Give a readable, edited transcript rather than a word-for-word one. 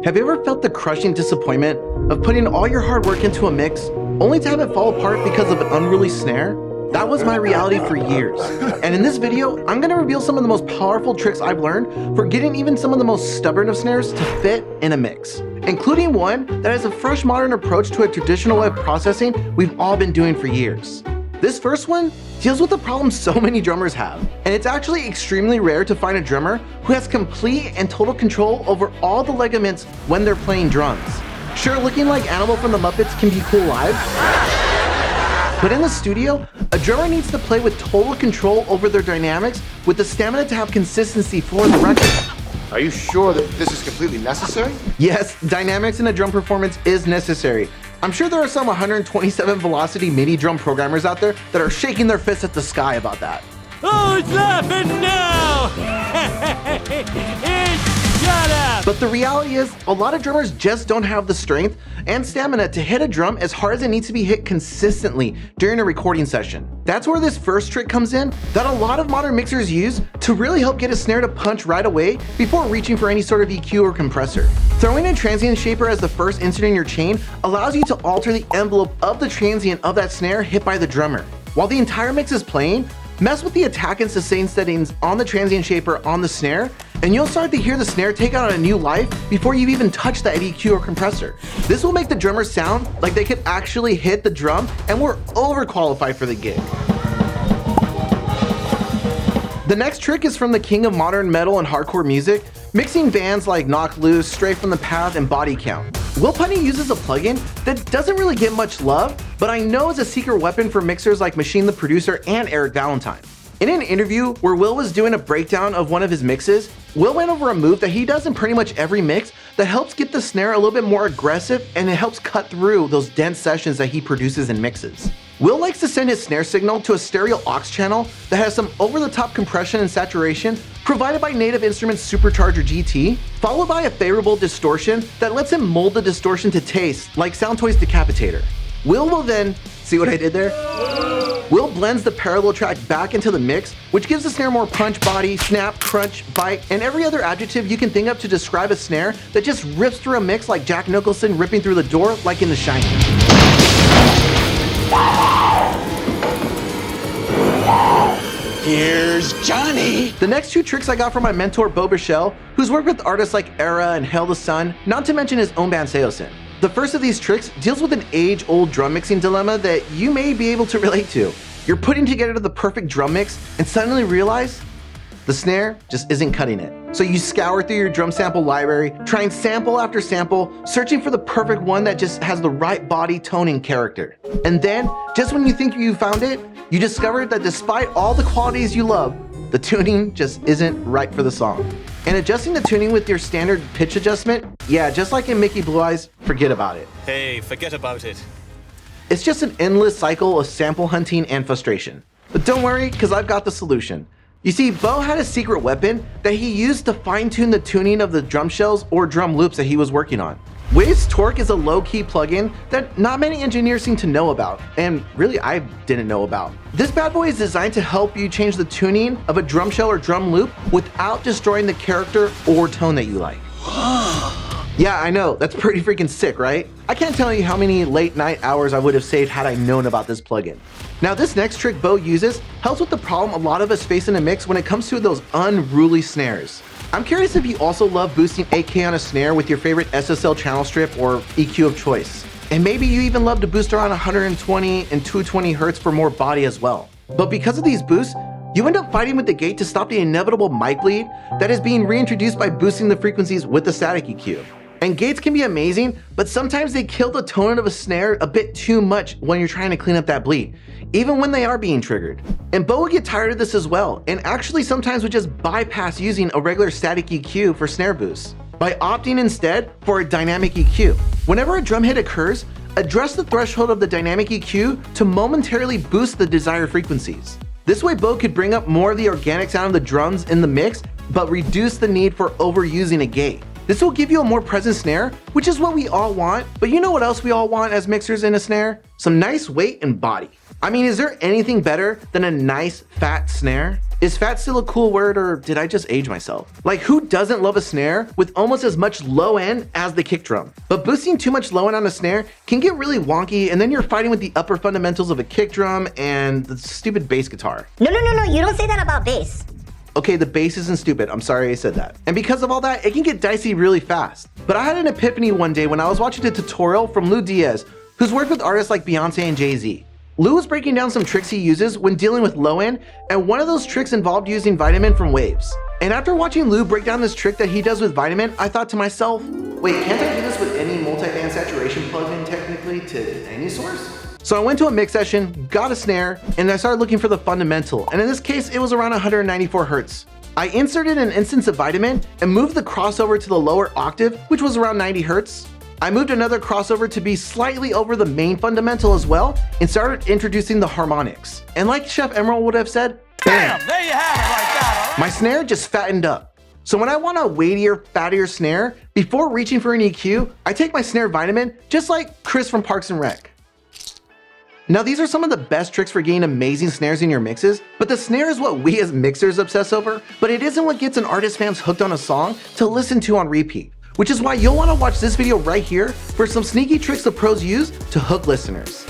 Have you ever felt the crushing disappointment of putting all your hard work into a mix, only to have it fall apart because of an unruly snare? That was my reality for years. And in this video, I'm gonna reveal some of the most powerful tricks I've learned for getting even some of the most stubborn of snares to fit in a mix, including one that has a fresh modern approach to a traditional way of processing we've all been doing for years. This first one deals with the problem so many drummers have, and it's actually extremely rare to find a drummer who has complete and total control over all the ligaments when they're playing drums. Sure, looking like Animal from the Muppets can be cool live, but in the studio, a drummer needs to play with total control over their dynamics with the stamina to have consistency for the record. Are you sure that this is completely necessary? Yes, dynamics in a drum performance is necessary. I'm sure there are some 127 velocity MIDI drum programmers out there that are shaking their fists at the sky about that. Oh, it's laughing now! Shut up! But the reality is, a lot of drummers just don't have the strength and stamina to hit a drum as hard as it needs to be hit consistently during a recording session. That's where this first trick comes in that a lot of modern mixers use to really help get a snare to punch right away before reaching for any sort of EQ or compressor. Throwing a transient shaper as the first insert in your chain allows you to alter the envelope of the transient of that snare hit by the drummer. While the entire mix is playing, mess with the attack and sustain settings on the transient shaper on the snare, and you'll start to hear the snare take on a new life before you've even touched that EQ or compressor. This will make the drummer sound like they could actually hit the drum and were overqualified for the gig. The next trick is from the king of modern metal and hardcore music, mixing bands like Knocked Loose, Stray from the Path, and Body Count. Will Putney uses a plugin that doesn't really get much love, but I know is a secret weapon for mixers like Machine the Producer and Eric Valentine. In an interview where Will was doing a breakdown of one of his mixes, Will went over a move that he does in pretty much every mix that helps get the snare a little bit more aggressive, and it helps cut through those dense sessions that he produces in mixes. Will likes to send his snare signal to a stereo aux channel that has some over-the-top compression and saturation provided by Native Instruments Supercharger GT, followed by a favorable distortion that lets him mold the distortion to taste like Soundtoys Decapitator. Will then, see what I did there? Will blends the parallel track back into the mix, which gives the snare more punch, body, snap, crunch, bite, and every other adjective you can think of to describe a snare that just rips through a mix like Jack Nicholson ripping through the door like in The Shining. Here's Johnny! The next two tricks I got from my mentor Bo Bichelle, who's worked with artists like Era and Hail the Sun, not to mention his own band Seosin. The first of these tricks deals with an age-old drum mixing dilemma that you may be able to relate to. You're putting together the perfect drum mix and suddenly realize the snare just isn't cutting it. So you scour through your drum sample library, trying sample after sample, searching for the perfect one that just has the right body, tone, and character. And then, just when you think you found it, you discover that despite all the qualities you love, the tuning just isn't right for the song. And adjusting the tuning with your standard pitch adjustment, yeah, just like in Mickey Blue Eyes, forget about it. Hey, forget about it. It's just an endless cycle of sample hunting and frustration. But don't worry, because I've got the solution. You see, Bo had a secret weapon that he used to fine-tune the tuning of the drum shells or drum loops that he was working on. Waves Torque is a low-key plugin that not many engineers seem to know about, and really I didn't know about. This bad boy is designed to help you change the tuning of a drum shell or drum loop without destroying the character or tone that you like. Yeah, I know, that's pretty freaking sick, right? I can't tell you how many late night hours I would have saved had I known about this plugin. Now this next trick Bo uses helps with the problem a lot of us face in a mix when it comes to those unruly snares. I'm curious if you also love boosting 8K on a snare with your favorite SSL channel strip or EQ of choice. And maybe you even love to boost around 120 and 220 Hz for more body as well. But because of these boosts, you end up fighting with the gate to stop the inevitable mic bleed that is being reintroduced by boosting the frequencies with the static EQ. And gates can be amazing, but sometimes they kill the tone of a snare a bit too much when you're trying to clean up that bleed, even when they are being triggered. And Bo would get tired of this as well, and actually sometimes would just bypass using a regular static EQ for snare boosts, by opting instead for a dynamic EQ. Whenever a drum hit occurs, address the threshold of the dynamic EQ to momentarily boost the desired frequencies. This way Bo could bring up more of the organic sound of the drums in the mix, but reduce the need for overusing a gate. This will give you a more present snare, which is what we all want, but you know what else we all want as mixers in a snare? Some nice weight and body. I mean, is there anything better than a nice fat snare? Is fat still a cool word, or did I just age myself? Like, who doesn't love a snare with almost as much low end as the kick drum? But boosting too much low end on a snare can get really wonky, and then you're fighting with the upper fundamentals of a kick drum and the stupid bass guitar. No, you don't say that about bass. Okay, the bass isn't stupid. I'm sorry I said that. And because of all that, it can get dicey really fast. But I had an epiphany one day when I was watching a tutorial from Lou Diaz, who's worked with artists like Beyonce and Jay-Z. Lou was breaking down some tricks he uses when dealing with low end, and one of those tricks involved using Vitamin from Waves. And after watching Lou break down this trick that he does with Vitamin, I thought to myself, wait, can't I do this with any multi-band saturation plugin technically to any source? So I went to a mix session, got a snare, and I started looking for the fundamental, and in this case, it was around 194 hertz. I inserted an instance of Vitamin and moved the crossover to the lower octave, which was around 90 hertz. I moved another crossover to be slightly over the main fundamental as well, and started introducing the harmonics. And like Chef Emerald would have said, bam! There you have it like that, My snare just fattened up. So when I want a weightier, fattier snare, before reaching for an EQ, I take my snare Vitamin, just like Chris from Parks and Rec. Now these are some of the best tricks for getting amazing snares in your mixes, but the snare is what we as mixers obsess over, but it isn't what gets an artist fans hooked on a song to listen to on repeat. Which is why you'll want to watch this video right here for some sneaky tricks the pros use to hook listeners.